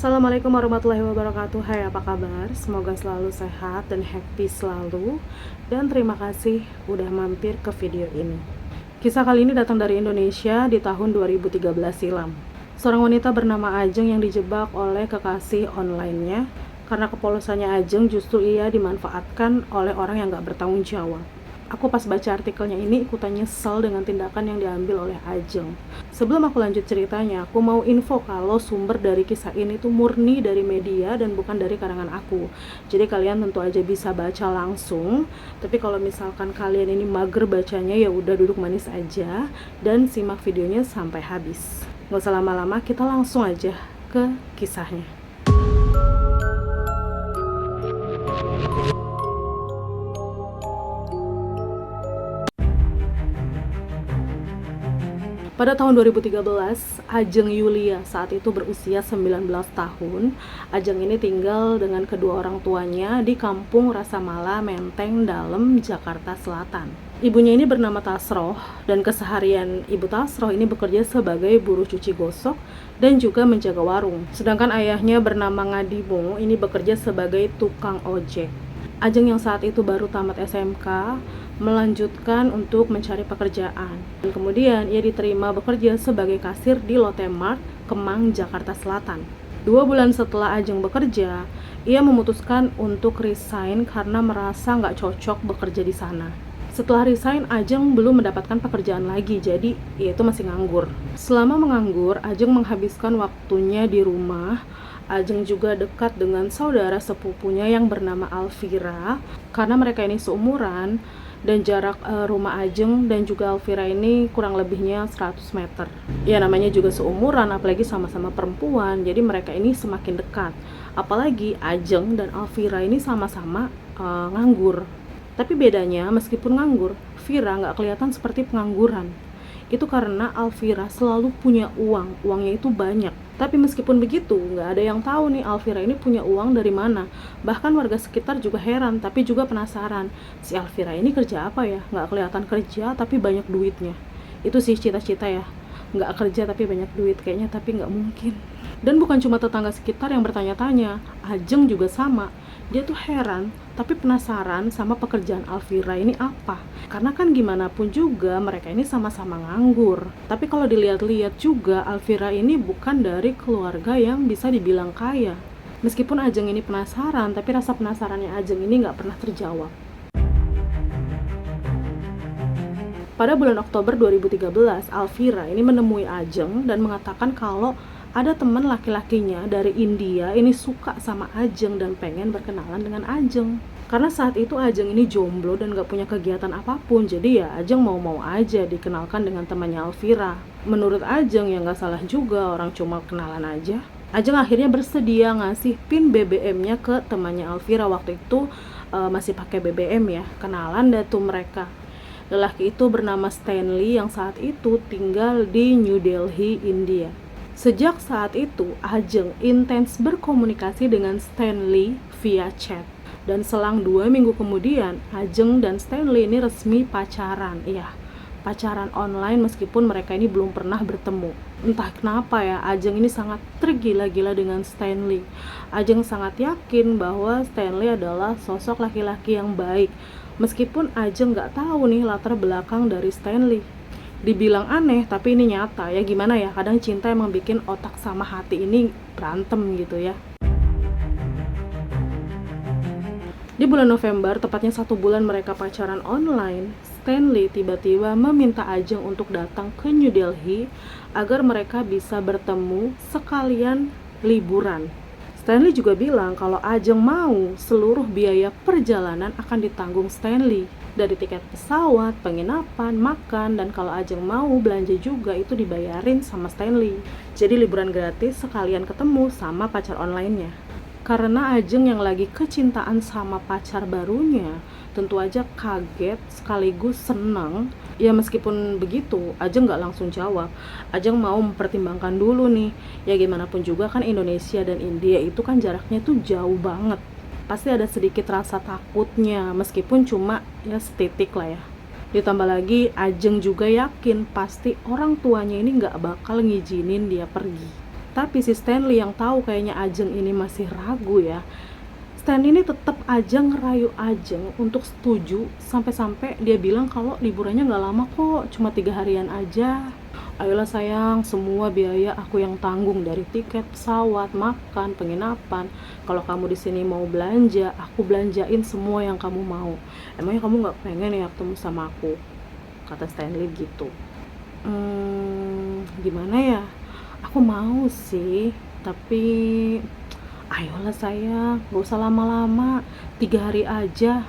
Assalamualaikum warahmatullahi wabarakatuh. Hai, apa kabar? Semoga selalu sehat dan happy selalu. Dan terima kasih udah mampir ke video ini. Kisah kali ini datang dari Indonesia di tahun 2013 silam. Seorang wanita bernama Ajeng yang dijebak oleh kekasih online-nya. Karena kepolosannya Ajeng, justru ia dimanfaatkan oleh orang yang gak bertanggung jawab. Aku pas baca artikelnya ini ikutan nyesel dengan tindakan yang diambil oleh Ajeng. Sebelum aku lanjut ceritanya, aku mau info kalau sumber dari kisah ini tuh murni dari media dan bukan dari karangan aku. Jadi kalian tentu aja bisa baca langsung. Tapi kalau misalkan kalian ini mager bacanya, ya udah duduk manis aja dan simak videonya sampai habis. Nggak usah lama-lama, kita langsung aja ke kisahnya. Pada tahun 2013, Ajeng Yulia saat itu berusia 19 tahun. Ajeng ini tinggal dengan kedua orang tuanya di kampung Rasamala, Menteng, Dalem, Jakarta Selatan. Ibunya ini bernama Tasroh, dan keseharian Ibu Tasroh ini bekerja sebagai buruh cuci gosok dan juga menjaga warung. Sedangkan ayahnya bernama Ngadimo, ini bekerja sebagai tukang ojek. Ajeng yang saat itu baru tamat SMK, melanjutkan untuk mencari pekerjaan. Dan kemudian ia diterima bekerja sebagai kasir di Lotte Mart, Kemang, Jakarta Selatan. 2 bulan setelah Ajeng bekerja, ia memutuskan untuk resign karena merasa nggak cocok bekerja di sana. Setelah resign, Ajeng belum mendapatkan pekerjaan lagi, jadi ia itu masih nganggur. Selama menganggur, Ajeng menghabiskan waktunya di rumah. Ajeng juga dekat dengan saudara sepupunya yang bernama Alvira, karena mereka ini seumuran. Dan jarak rumah Ajeng dan juga Alvira ini kurang lebihnya 100 meter. Ya namanya juga seumuran, apalagi sama-sama perempuan, jadi mereka ini semakin dekat. Apalagi Ajeng dan Alvira ini sama-sama nganggur. Tapi bedanya, meskipun nganggur, Vira nggak kelihatan seperti pengangguran. Itu karena Alvira selalu punya uang, uangnya itu banyak. Tapi meskipun begitu, nggak ada yang tahu nih Alvira ini punya uang dari mana. Bahkan warga sekitar juga heran, tapi juga penasaran. Si Alvira ini kerja apa ya? Nggak kelihatan kerja, tapi banyak duitnya. Itu sih cita-cita ya. Nggak kerja tapi banyak duit, kayaknya tapi nggak mungkin. Dan bukan cuma tetangga sekitar yang bertanya-tanya, Ajeng juga sama. Dia tuh heran, tapi penasaran sama pekerjaan Alvira ini apa. Karena kan gimana pun juga mereka ini sama-sama nganggur. Tapi kalau dilihat-lihat juga, Alvira ini bukan dari keluarga yang bisa dibilang kaya. Meskipun Ajeng ini penasaran, tapi rasa penasarannya Ajeng ini nggak pernah terjawab. Pada bulan Oktober 2013, Alvira ini menemui Ajeng dan mengatakan kalau ada teman laki-lakinya dari India ini suka sama Ajeng dan pengen berkenalan dengan Ajeng. Karena saat itu Ajeng ini jomblo dan gak punya kegiatan apapun, jadi ya Ajeng mau-mau aja dikenalkan dengan temannya Alvira. Menurut Ajeng ya gak salah juga, orang cuma kenalan aja. Ajeng akhirnya bersedia ngasih pin BBM-nya ke temannya Alvira. Waktu itu masih pakai BBM ya, kenalan dah tuh mereka. Lelaki itu bernama Stanley yang saat itu tinggal di New Delhi, India. Sejak saat itu, Ajeng intens berkomunikasi dengan Stanley via chat. Dan selang 2 minggu kemudian, Ajeng dan Stanley ini resmi pacaran. Iya, pacaran online meskipun mereka ini belum pernah bertemu. Entah kenapa ya, Ajeng ini sangat tergila-gila dengan Stanley. Ajeng sangat yakin bahwa Stanley adalah sosok laki-laki yang baik. Meskipun Ajeng nggak tahu nih latar belakang dari Stanley. Dibilang aneh, tapi ini nyata ya. Gimana ya, kadang cinta emang bikin otak sama hati ini berantem gitu ya. Di bulan November, tepatnya 1 bulan mereka pacaran online, Stanley tiba-tiba meminta Ajeng untuk datang ke New Delhi agar mereka bisa bertemu sekalian liburan. Stanley juga bilang kalau Ajeng mau, seluruh biaya perjalanan akan ditanggung Stanley. Dari tiket pesawat, penginapan, makan, dan kalau Ajeng mau belanja juga itu dibayarin sama Stanley. Jadi liburan gratis sekalian ketemu sama pacar online-nya. Karena Ajeng yang lagi kecintaan sama pacar barunya, tentu aja kaget sekaligus senang. Ya meskipun begitu, Ajeng gak langsung jawab. Ajeng mau mempertimbangkan dulu nih. Ya gimana pun juga kan Indonesia dan India itu kan jaraknya tuh jauh banget. Pasti ada sedikit rasa takutnya, meskipun cuma ya setitik lah ya. Ditambah lagi Ajeng juga yakin pasti orang tuanya ini gak bakal ngizinin dia pergi. Tapi si Stanley yang tahu kayaknya Ajeng ini masih ragu ya. Stanley ini tetap aja ngerayu Ajeng untuk setuju, sampai-sampai dia bilang kalau liburannya nggak lama kok, cuma 3 harian aja. Ayolah sayang, semua biaya aku yang tanggung, dari tiket pesawat, makan, penginapan. Kalau kamu di sini mau belanja, aku belanjain semua yang kamu mau. Emangnya kamu nggak pengen ya ketemu sama aku? Kata Stanley gitu. Gimana ya? Aku mau sih, tapi ayolah sayang, gak usah lama-lama, 3 hari aja.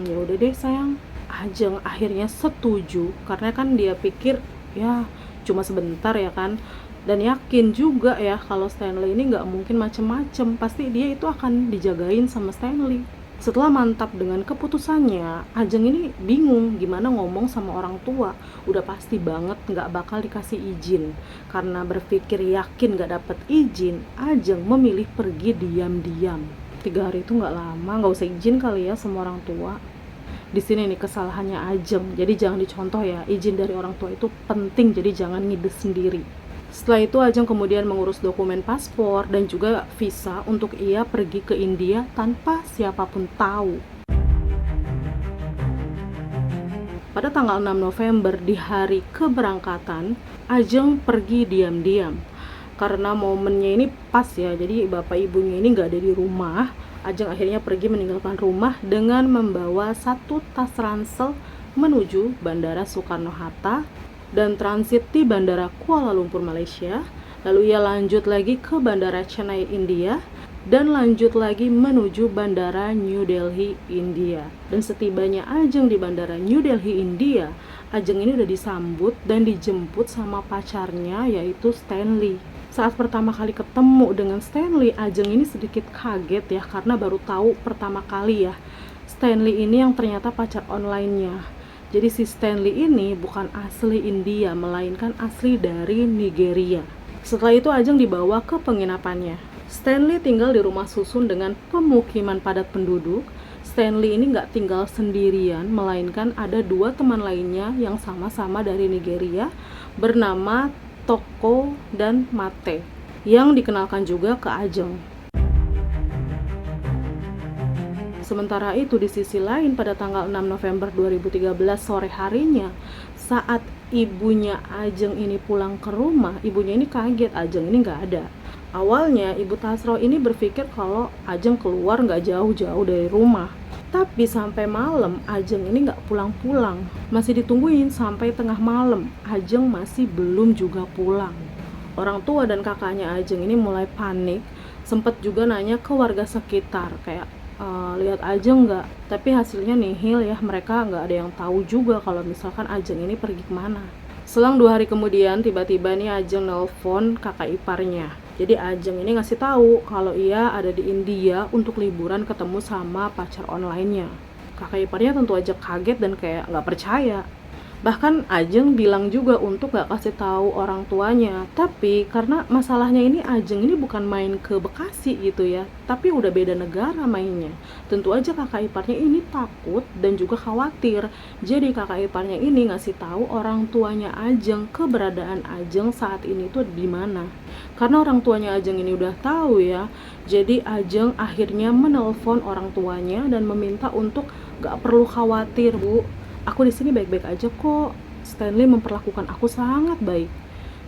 Ya udah deh sayang. Ajeng akhirnya setuju karena kan dia pikir ya cuma sebentar ya kan, dan yakin juga ya kalau Stanley ini nggak mungkin macem-macem, pasti dia itu akan dijagain sama Stanley. Setelah mantap dengan keputusannya, Ajeng ini bingung gimana ngomong sama orang tua. Udah pasti banget nggak bakal dikasih izin. Karena berpikir yakin nggak dapet izin, Ajeng memilih pergi diam-diam. 3 hari itu nggak lama, nggak usah izin kali ya sama orang tua. Di sini nih kesalahannya Ajeng, jadi jangan dicontoh ya. Izin dari orang tua itu penting, jadi jangan ngides sendiri. Setelah itu Ajeng kemudian mengurus dokumen paspor dan juga visa untuk ia pergi ke India tanpa siapapun tahu. Pada tanggal 6 November di hari keberangkatan, Ajeng pergi diam-diam. Karena momennya ini pas ya, jadi bapak ibunya ini nggak ada di rumah. Ajeng akhirnya pergi meninggalkan rumah dengan membawa 1 tas ransel menuju Bandara Soekarno-Hatta dan transit di Bandara Kuala Lumpur, Malaysia. Lalu ia lanjut lagi ke Bandara Chennai, India, dan lanjut lagi menuju Bandara New Delhi, India. Dan setibanya Ajeng di Bandara New Delhi, India, Ajeng ini udah disambut dan dijemput sama pacarnya yaitu Stanley. Saat pertama kali ketemu dengan Stanley, Ajeng ini sedikit kaget ya, karena baru tahu pertama kali ya Stanley ini yang ternyata pacar online-nya. Jadi si Stanley ini bukan asli India, melainkan asli dari Nigeria. Setelah itu Ajeng dibawa ke penginapannya. Stanley tinggal di rumah susun dengan pemukiman padat penduduk. Stanley ini nggak tinggal sendirian, melainkan ada 2 teman lainnya yang sama-sama dari Nigeria, bernama Toko dan Mate, yang dikenalkan juga ke Ajeng. Sementara itu di sisi lain pada tanggal 6 November 2013 sore harinya, saat ibunya Ajeng ini pulang ke rumah, ibunya ini kaget Ajeng ini nggak ada. Awalnya ibu Tasro ini berpikir kalau Ajeng keluar nggak jauh-jauh dari rumah. Tapi sampai malam Ajeng ini nggak pulang-pulang, masih ditungguin sampai tengah malam, Ajeng masih belum juga pulang. Orang tua dan kakaknya Ajeng ini mulai panik, sempet juga nanya ke warga sekitar kayak lihat Ajeng nggak, tapi hasilnya nihil ya, mereka nggak ada yang tahu juga kalau misalkan Ajeng ini pergi kemana. Selang 2 hari kemudian tiba-tiba nih Ajeng nelpon kakak iparnya. Jadi Ajeng ini ngasih tahu kalau ia ada di India untuk liburan ketemu sama pacar online-nya. Kakak iparnya tentu aja kaget dan kayak nggak percaya. Bahkan Ajeng bilang juga untuk nggak kasih tahu orang tuanya. Tapi karena masalahnya ini Ajeng ini bukan main ke Bekasi gitu ya, tapi udah beda negara mainnya. Tentu aja kakak iparnya ini takut dan juga khawatir. Jadi kakak iparnya ini ngasih tahu orang tuanya Ajeng keberadaan Ajeng saat ini tuh di mana. Karena orang tuanya Ajeng ini udah tahu ya, jadi Ajeng akhirnya menelpon orang tuanya dan meminta untuk nggak perlu khawatir, Bu. Aku di sini baik-baik aja kok. Stanley memperlakukan aku sangat baik.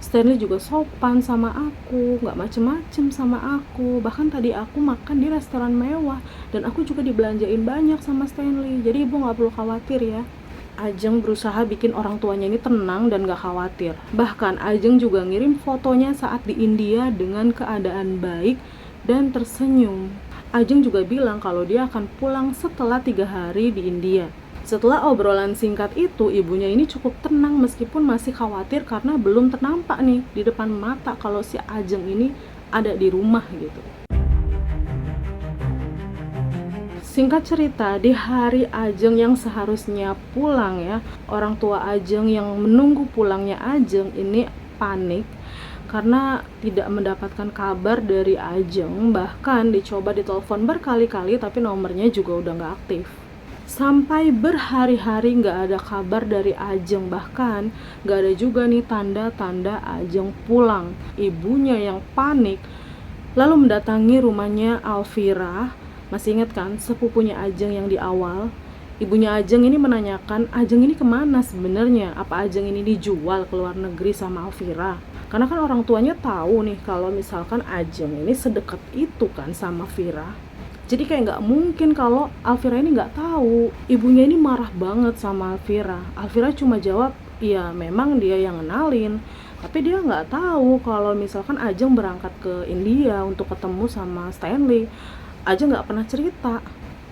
Stanley juga sopan sama aku, nggak macem-macem sama aku. Bahkan tadi aku makan di restoran mewah dan aku juga dibelanjain banyak sama Stanley. Jadi ibu nggak perlu khawatir ya. Ajeng berusaha bikin orang tuanya ini tenang dan gak khawatir. Bahkan Ajeng juga ngirim fotonya saat di India dengan keadaan baik dan tersenyum. Ajeng juga bilang kalau dia akan pulang setelah 3 hari di India. Setelah obrolan singkat itu, ibunya ini cukup tenang meskipun masih khawatir karena belum ternampak nih di depan mata kalau si Ajeng ini ada di rumah gitu. Singkat cerita, di hari Ajeng yang seharusnya pulang ya, orang tua Ajeng yang menunggu pulangnya Ajeng ini panik karena tidak mendapatkan kabar dari Ajeng. Bahkan dicoba ditelepon berkali-kali tapi nomornya juga udah nggak aktif. Sampai berhari-hari nggak ada kabar dari Ajeng, bahkan nggak ada juga nih tanda-tanda Ajeng pulang. Ibunya yang panik lalu mendatangi rumahnya Alvira. Masih ingat kan sepupunya Ajeng yang di awal? Ibunya Ajeng ini menanyakan Ajeng ini kemana sebenarnya, apa Ajeng ini dijual ke luar negeri sama Alvira. Karena kan orang tuanya tahu nih kalau misalkan Ajeng ini sedekat itu kan sama Vira. Jadi kayak nggak mungkin kalau Alvira ini nggak tahu. Ibunya ini marah banget sama Alvira. Alvira cuma jawab, iya memang dia yang ngenalin. Tapi dia nggak tahu kalau misalkan Ajeng berangkat ke India untuk ketemu sama Stanley. Ajeng nggak pernah cerita.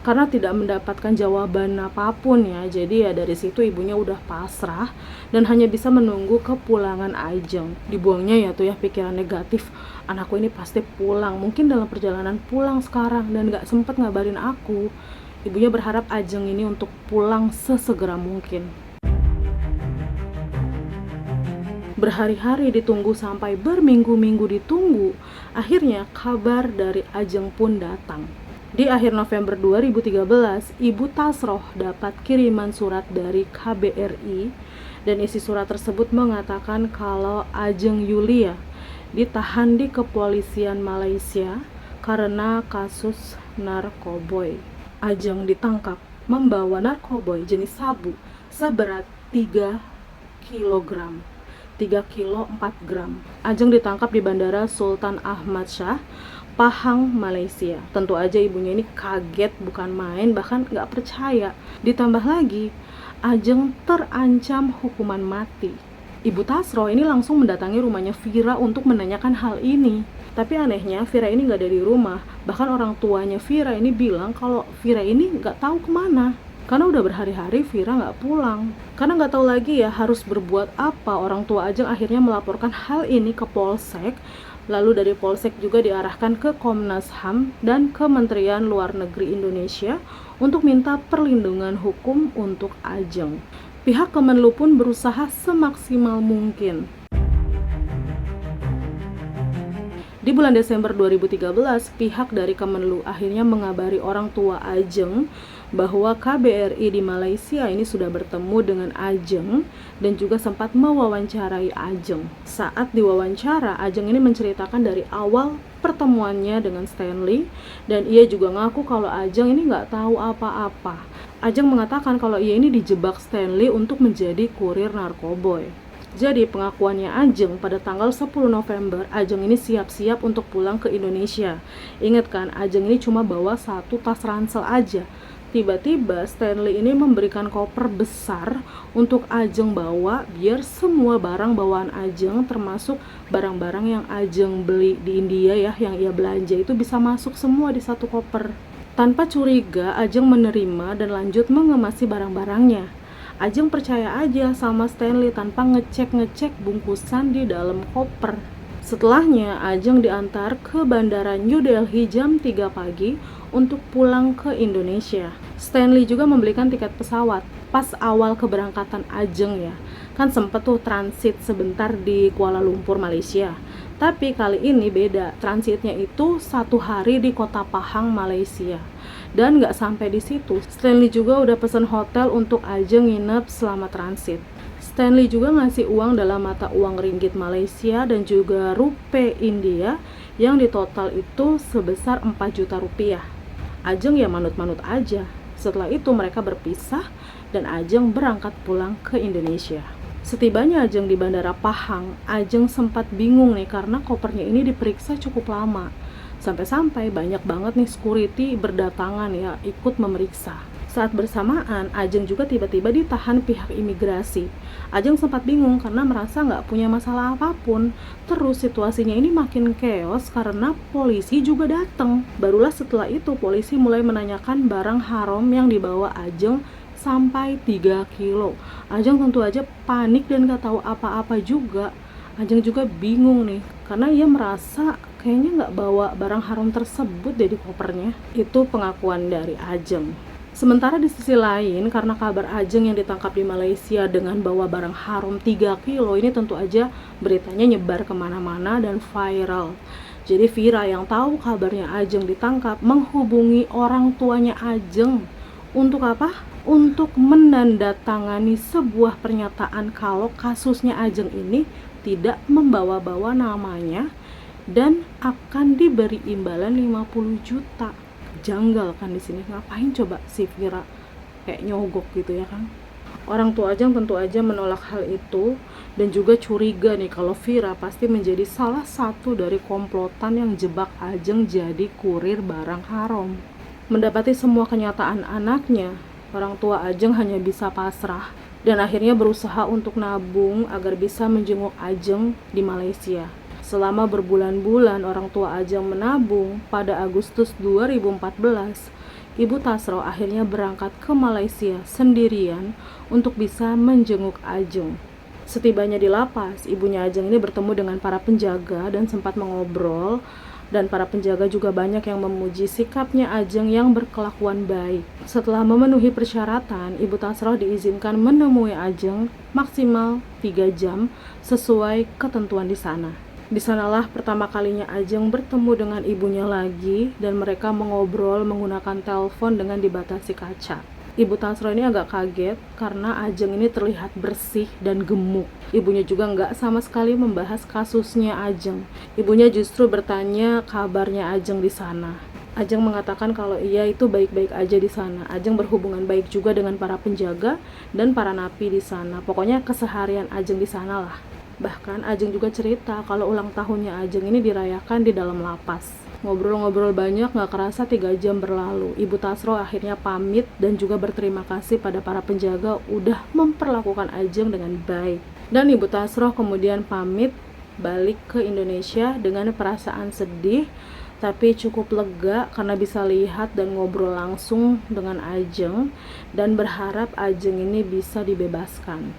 Karena tidak mendapatkan jawaban apapun ya. Jadi ya dari situ ibunya udah pasrah dan hanya bisa menunggu kepulangan Ajeng. Dibuangnya ya tuh ya pikiran negatif, anakku ini pasti pulang, mungkin dalam perjalanan pulang sekarang dan gak sempet ngabarin aku. Ibunya berharap Ajeng ini untuk pulang sesegera mungkin. Berhari-hari ditunggu sampai berminggu-minggu ditunggu, akhirnya kabar dari Ajeng pun datang. Di akhir November 2013, Ibu Tasroh dapat kiriman surat dari KBRI dan isi surat tersebut mengatakan kalau Ajeng Yulia ditahan di kepolisian Malaysia karena kasus narkoboy. Ajeng ditangkap membawa narkoboy jenis sabu seberat 3 kg. 3 kilo 4 gram. Ajeng ditangkap di Bandara Sultan Ahmad Shah, Pahang, Malaysia. Tentu aja ibunya ini kaget bukan main, bahkan nggak percaya. Ditambah lagi, Ajeng terancam hukuman mati. Ibu Tasroh ini langsung mendatangi rumahnya Vira untuk menanyakan hal ini. Tapi anehnya Vira ini nggak ada di rumah. Bahkan orang tuanya Vira ini bilang kalau Vira ini nggak tahu kemana. Karena udah berhari-hari Vira nggak pulang. Karena nggak tahu lagi ya harus berbuat apa, orang tua Ajeng akhirnya melaporkan hal ini ke Polsek. Lalu dari Polsek juga diarahkan ke Komnas HAM dan Kementerian Luar Negeri Indonesia untuk minta perlindungan hukum untuk Ajeng. Pihak Kemenlu pun berusaha semaksimal mungkin. Di bulan Desember 2013, pihak dari Kemenlu akhirnya mengabari orang tua Ajeng bahwa KBRI di Malaysia ini sudah bertemu dengan Ajeng dan juga sempat mewawancarai Ajeng. Saat diwawancara, Ajeng ini menceritakan dari awal pertemuannya dengan Stanley dan ia juga ngaku kalau Ajeng ini nggak tahu apa-apa. Ajeng mengatakan kalau ia ini dijebak Stanley untuk menjadi kurir narkoboy. Jadi pengakuannya Ajeng pada tanggal 10 November, Ajeng ini siap-siap untuk pulang ke Indonesia. Ingat kan, Ajeng ini cuma bawa 1 tas ransel aja. Tiba-tiba Stanley ini memberikan koper besar untuk Ajeng bawa biar semua barang bawaan Ajeng termasuk barang-barang yang Ajeng beli di India ya, yang ia belanja itu bisa masuk semua di 1 koper. Tanpa curiga, Ajeng menerima dan lanjut mengemasi barang-barangnya. Ajeng percaya aja sama Stanley tanpa ngecek-ngecek bungkusan di dalam koper. Setelahnya, Ajeng diantar ke Bandara New Delhi jam 3 pagi untuk pulang ke Indonesia. Stanley juga membelikan tiket pesawat. Pas awal keberangkatan Ajeng ya, kan sempet tuh transit sebentar di Kuala Lumpur, Malaysia. Tapi kali ini beda, transitnya itu 1 hari di kota Pahang, Malaysia. Dan nggak sampai di situ, Stanley juga udah pesen hotel untuk Ajeng nginep selama transit. Stanley juga ngasih uang dalam mata uang ringgit Malaysia dan juga rupiah India yang di total itu sebesar 4 juta rupiah. Ajeng ya manut-manut aja. Setelah itu mereka berpisah dan Ajeng berangkat pulang ke Indonesia. Setibanya Ajeng di Bandara Pahang, Ajeng sempat bingung nih karena kopernya ini diperiksa cukup lama. Sampai-sampai banyak banget nih security berdatangan ya ikut memeriksa. Saat bersamaan, Ajeng juga tiba-tiba ditahan pihak imigrasi. Ajeng sempat bingung karena merasa nggak punya masalah apapun. Terus situasinya ini makin chaos karena polisi juga datang. Barulah setelah itu polisi mulai menanyakan barang haram yang dibawa Ajeng sampai 3 kilo. Ajeng tentu aja panik dan gak tahu apa-apa juga. Ajeng juga bingung nih karena ia merasa kayaknya nggak bawa barang haram tersebut deh di kopernya. Itu pengakuan dari Ajeng. Sementara di sisi lain, karena kabar Ajeng yang ditangkap di Malaysia dengan bawa barang haram 3 kilo ini tentu aja beritanya nyebar kemana-mana dan viral. Jadi Vira yang tahu kabarnya Ajeng ditangkap menghubungi orang tuanya Ajeng Untuk apa? Untuk menandatangani sebuah pernyataan kalau kasusnya Ajeng ini tidak membawa-bawa namanya dan akan diberi imbalan 50 juta. Janggal kan di sini. Ngapain coba si Vira kayak nyogok gitu ya kan? Orang tua Ajeng tentu aja menolak hal itu dan juga curiga nih kalau Vira pasti menjadi salah satu dari komplotan yang jebak Ajeng jadi kurir barang haram. Mendapati semua kenyataan anaknya, orang tua Ajeng hanya bisa pasrah dan akhirnya berusaha untuk nabung agar bisa menjenguk Ajeng di Malaysia. Selama berbulan-bulan orang tua Ajeng menabung, pada Agustus 2014, Ibu Tasro akhirnya berangkat ke Malaysia sendirian untuk bisa menjenguk Ajeng. Setibanya di lapas, ibunya Ajeng ini bertemu dengan para penjaga dan sempat mengobrol, dan para penjaga juga banyak yang memuji sikapnya Ajeng yang berkelakuan baik. Setelah memenuhi persyaratan, Ibu Tasro diizinkan menemui Ajeng maksimal 3 jam sesuai ketentuan di sana. Di sanalah pertama kalinya Ajeng bertemu dengan ibunya lagi dan mereka mengobrol menggunakan telepon dengan dibatasi kaca. Ibu Tasro ini agak kaget karena Ajeng ini terlihat bersih dan gemuk. Ibunya juga nggak sama sekali membahas kasusnya Ajeng. Ibunya justru bertanya kabarnya Ajeng di sana. Ajeng mengatakan kalau ia itu baik-baik aja di sana. Ajeng berhubungan baik juga dengan para penjaga dan para napi di sana. Pokoknya keseharian Ajeng di sana lah. Bahkan Ajeng juga cerita kalau ulang tahunnya Ajeng ini dirayakan di dalam lapas. Ngobrol-ngobrol banyak, gak kerasa 3 jam berlalu. Ibu Tasro akhirnya pamit dan juga berterima kasih pada para penjaga udah memperlakukan Ajeng dengan baik. Dan Ibu Tasro kemudian pamit balik ke Indonesia dengan perasaan sedih tapi cukup lega karena bisa lihat dan ngobrol langsung dengan Ajeng dan berharap Ajeng ini bisa dibebaskan.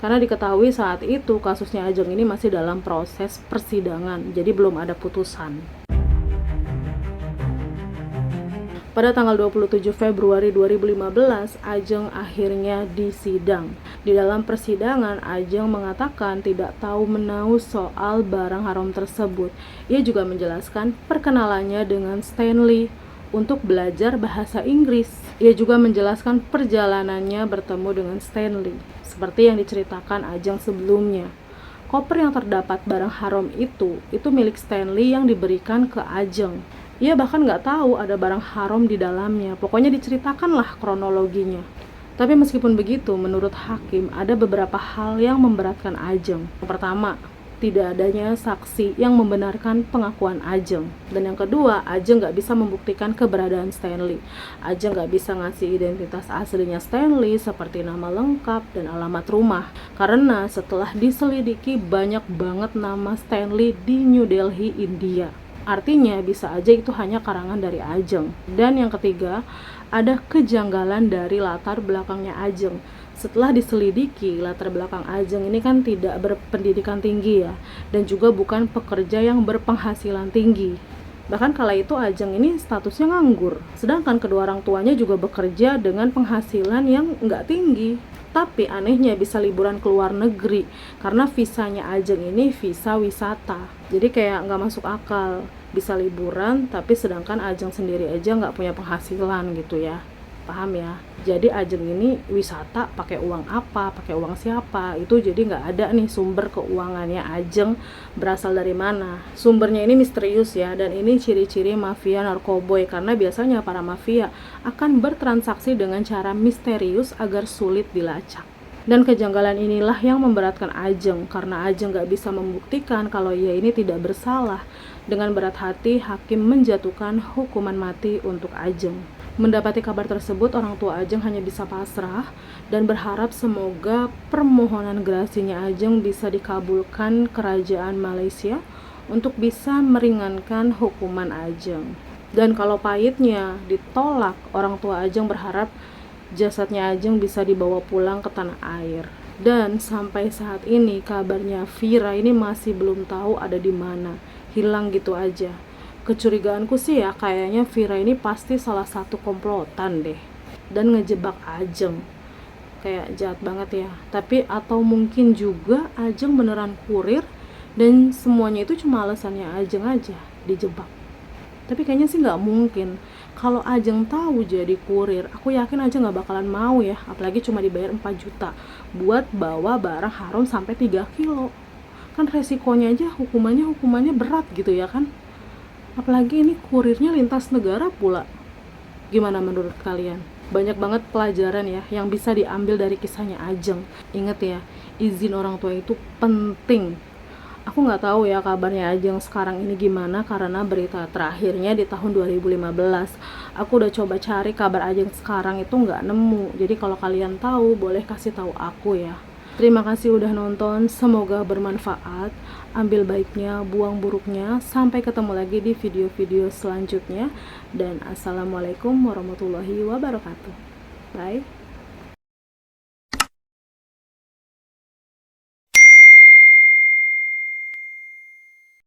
Karena diketahui saat itu kasusnya Ajeng ini masih dalam proses persidangan, jadi belum ada putusan. Pada tanggal 27 Februari 2015, Ajeng akhirnya disidang. Di dalam persidangan, Ajeng mengatakan tidak tahu menahu soal barang haram tersebut. Ia juga menjelaskan perkenalannya dengan Stanley untuk belajar bahasa Inggris. Ia juga menjelaskan perjalanannya bertemu dengan Stanley, seperti yang diceritakan Ajeng sebelumnya. Koper yang terdapat barang haram itu milik Stanley yang diberikan ke Ajeng. Ia bahkan nggak tahu ada barang haram di dalamnya. Pokoknya diceritakanlah kronologinya. Tapi meskipun begitu, menurut hakim ada beberapa hal yang memberatkan Ajeng. Yang pertama, tidak adanya saksi yang membenarkan pengakuan Ajeng. Dan yang kedua, Ajeng nggak bisa membuktikan keberadaan Stanley. Ajeng nggak bisa ngasih identitas aslinya Stanley seperti nama lengkap dan alamat rumah. Karena setelah diselidiki banyak banget nama Stanley di New Delhi, India. Artinya bisa aja itu hanya karangan dari Ajeng. Dan yang ketiga, ada kejanggalan dari latar belakangnya Ajeng. Setelah diselidiki, latar belakang Ajeng ini kan tidak berpendidikan tinggi ya, dan juga bukan pekerja yang berpenghasilan tinggi. Bahkan kala itu Ajeng ini statusnya nganggur, sedangkan kedua orang tuanya juga bekerja dengan penghasilan yang nggak tinggi. Tapi anehnya bisa liburan ke luar negeri, karena visanya Ajeng ini visa wisata. Jadi kayak nggak masuk akal, bisa liburan tapi sedangkan Ajeng sendiri aja nggak punya penghasilan gitu ya. Paham ya? Jadi Ajeng ini wisata pakai uang apa, pakai uang siapa, itu jadi nggak ada nih sumber keuangannya Ajeng berasal dari mana. Sumbernya ini misterius ya, dan ini ciri-ciri mafia narkoboy karena biasanya para mafia akan bertransaksi dengan cara misterius agar sulit dilacak. Dan kejanggalan inilah yang memberatkan Ajeng karena Ajeng nggak bisa membuktikan kalau ia ini tidak bersalah. Dengan berat hati, hakim menjatuhkan hukuman mati untuk Ajeng. Mendapati kabar tersebut, orang tua Ajeng hanya bisa pasrah dan berharap semoga permohonan gerasinya Ajeng bisa dikabulkan kerajaan Malaysia untuk bisa meringankan hukuman Ajeng. Dan kalau pahitnya ditolak, orang tua Ajeng berharap jasadnya Ajeng bisa dibawa pulang ke tanah air. Dan sampai saat ini kabarnya Vira ini masih belum tahu ada di mana, hilang gitu aja. Kecurigaanku sih ya kayaknya Vira ini pasti salah satu komplotan deh dan ngejebak Ajeng. Kayak jahat banget ya. Tapi atau mungkin juga Ajeng beneran kurir dan semuanya itu cuma alasannya Ajeng aja dijebak. Tapi kayaknya sih nggak mungkin. Kalau Ajeng tahu jadi kurir, aku yakin aja nggak bakalan mau ya, apalagi cuma dibayar 4 juta buat bawa barang haram sampai 3 kilo. Kan resikonya aja, hukumannya berat gitu ya kan. Apalagi ini kurirnya lintas negara pula. Gimana menurut kalian? Banyak banget pelajaran ya yang bisa diambil dari kisahnya Ajeng. Ingat ya, izin orang tua itu penting. Aku nggak tahu ya kabarnya Ajeng sekarang ini gimana, karena berita terakhirnya di tahun 2015. Aku udah coba cari kabar Ajeng sekarang itu nggak nemu. Jadi kalau kalian tahu boleh kasih tahu aku ya. Terima kasih udah nonton, semoga bermanfaat. Ambil baiknya, buang buruknya. Sampai ketemu lagi di video-video selanjutnya. Dan assalamualaikum warahmatullahi wabarakatuh. Bye.